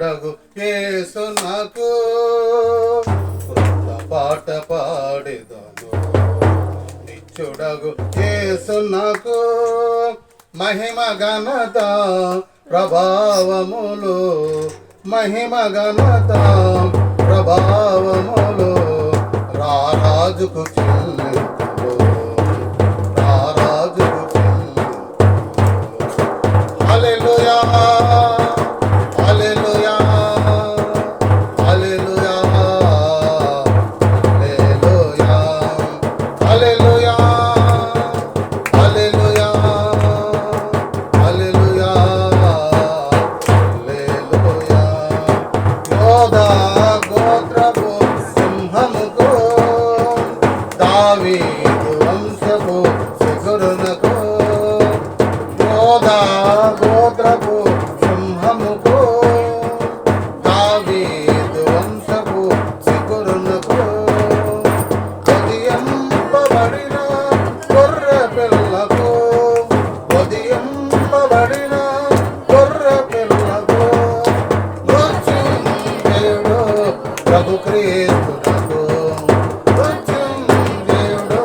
నిత్యుడగు యేసు నాకు కృత పాట పాడెదను. నిత్యుడగు యేసు నాకు మహిమ ఘనత ప్రభావములు, మహిమ ఘనత ప్రభావములు రారాజుకు చెల్లింతులు, రారాజుకు చెల్లింతులు. హల్లెలూయా హల్లెలూయా హల్లెలూయా హల్లెలూయా హల్లెలూయా హల్లెలూయా హల్లెలూయా. యోధా గోత్రపు సింహముకు, దావీదు వంశపు శిఖరునకు, యోధా గోత్రపు సింహముకు, దావీదు వంశపు శిఖరునకు, ఉదయింపబడిన గొర్రె పిల్లకు, ఉదయింపబడిన గొర్రె పిల్లకు, మృత్యుంజయుడు ప్రభు క్రీస్తునకు, మృత్యుంజయుడు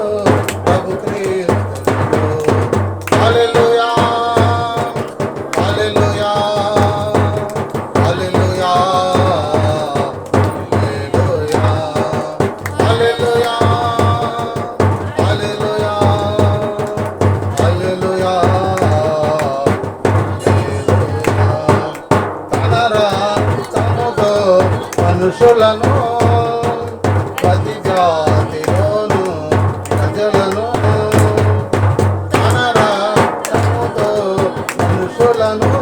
ప్రభు క్రీస్తునకు. హల్లెలూయా హల్లెలూయా హల్లెలూయా హల్లెలూయా హల్లెలూయా హల్లెలూయా హల్లెలూయా. తన రక్తముతో మనుషులను, ప్రతి జాతిలోను ప్రజలను, తన రక్తముతో మనుషులను,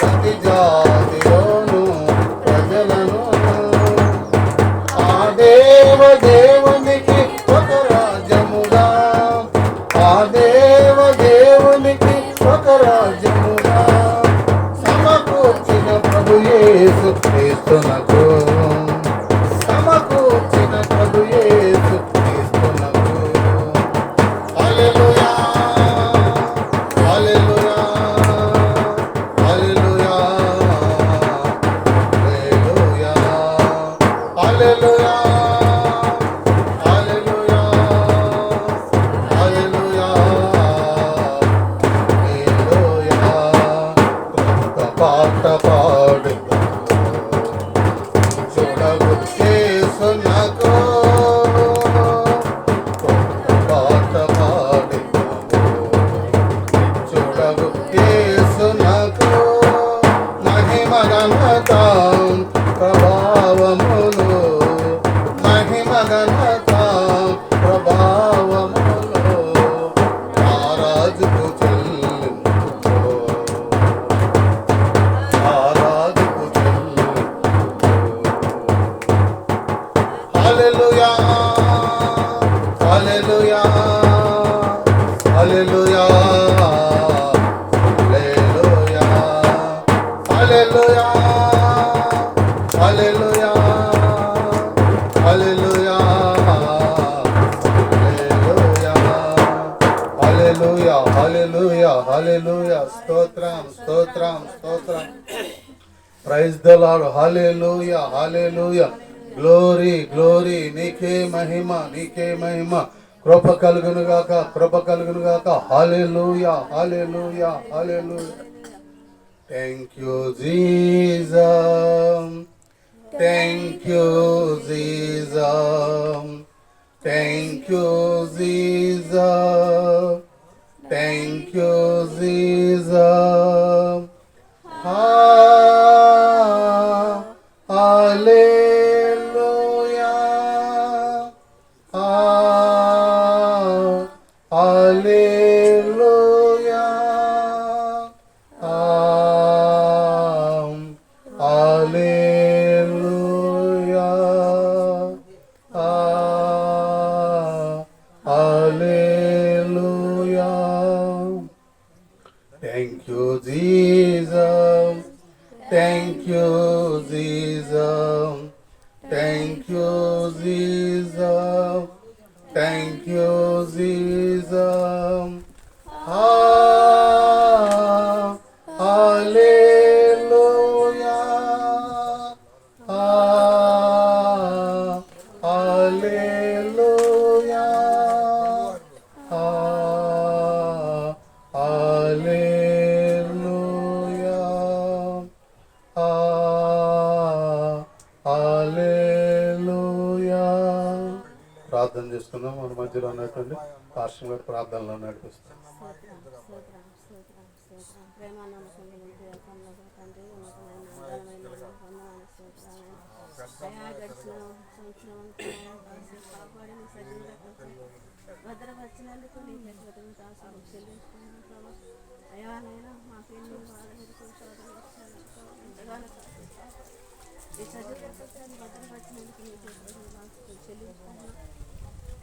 ప్రతి జాతిలోను ప్రజలను, ఆ దేవునికి ఒక రాజ్యముగా, ఆ దేవునికి ఒక రాజ్యముగా సమకూర్చిన ప్రభు యేసు క్రీస్తునకు, సమకూర్చిన ప్రభు యేసు క్రీస్తునకు. హల్లెలూయా హల్లెలూయా హల్లెలూయా హల్లెలూయా హల్లెలూయా హల్లెలూయా హల్లెలూయా. కృత పాట పాడెదను. చూడగు యేసు నాకు కృత పాట పాడెదను. చూడగు యేసు నాకు మహిమ ఘనత ప్రభావములు, మహిమ ఘనత ప్రభావములు రారాజుకు చెల్లింతులు, రారాజుకు చెల్లింతులు. హల్లెలూయా హల్లెలూయా హల్లెలూయా హల్లెలూయా హల్లెలూయా హల్లెలూయా హల్లెలూయా హల్లెలూయా హల్లెలూయా. స్తోత్రం స్తోత్రం స్తోత్రం. Praise the Lord. హల్లెలూయా హల్లెలూయా. Glory glory. నీకే మహిమ, నీకే మహిమ. కృప కలుగును గాక, కృప కలుగును గాక. హల్లెలూయా హల్లెలూయా హల్లెలూయా. Thank you, Jesus. Thank you, Jesus. Thank you, Jesus. Thank you, Jesus. Hallelujah. Hallelujah. Hallelujah. Hallelujah. Thank you, Jesus. Thank you, Jesus. Thank you, Jesus. Thank you, Jesus. Hallelujah. ప్రార్థన చేసుకుందాం. మన మధ్యలో ఉన్నటువంటి పాస్టర్ గారు ప్రార్థనలో నడిపిస్తాం. ప్రేమ నమ్మకం తండ్రి ఉన్నతమైన బలమైన వందనాలు స్తోత్రాలు అయా గడిచిన సంవత్సరం అంతా కాపాడి నీ సజీవులకు భద్రపరిచినందుకు నీ వ్యక్తిగతం దాసులు చెల్లించుకున్నాను ప్రభావ. అయా నైనా మాకెన్ని బాధలు శోధనలు ఇచ్చాను ఎంతగానో ఈ సజీవులకు భద్రపరిచినందుకు నీ వ్యక్తిగతం దాసులు చెల్లించుకున్నాను.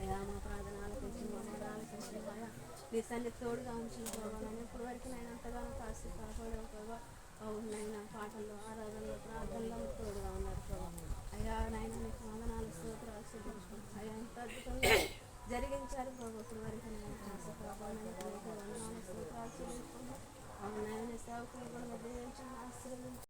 అయా మా ప్రార్థనలకు ఇచ్చిన వందనాలకు ఇచ్చిన అయా నీ సన్నిధి తోడుగా ఉంచిన ప్రభావం ఇప్పటి వరకు నేను ఎంతగానో కాసి కాపాడావు ప్రభావ. అవునైనా పాటల్లో ఆరాధనలో ప్రార్థనలో తోడుగా ఉన్నారు ప్రభావ. అయ్యా నాయన నీకు వందనాలు స్తోత్రాలు చెల్లించుకుంటాను. అయ్యా ఎంత అద్భుతంగా జరిగించారు ప్రభావ. ఇప్పటి వరకు నేను కాసి కాపాడడానికి వందనాలు స్తోత్రాలు చెల్లించుకుంటాను. అవునైనా సేవకులు కూడా దీవించిన ఆశీర్వదించి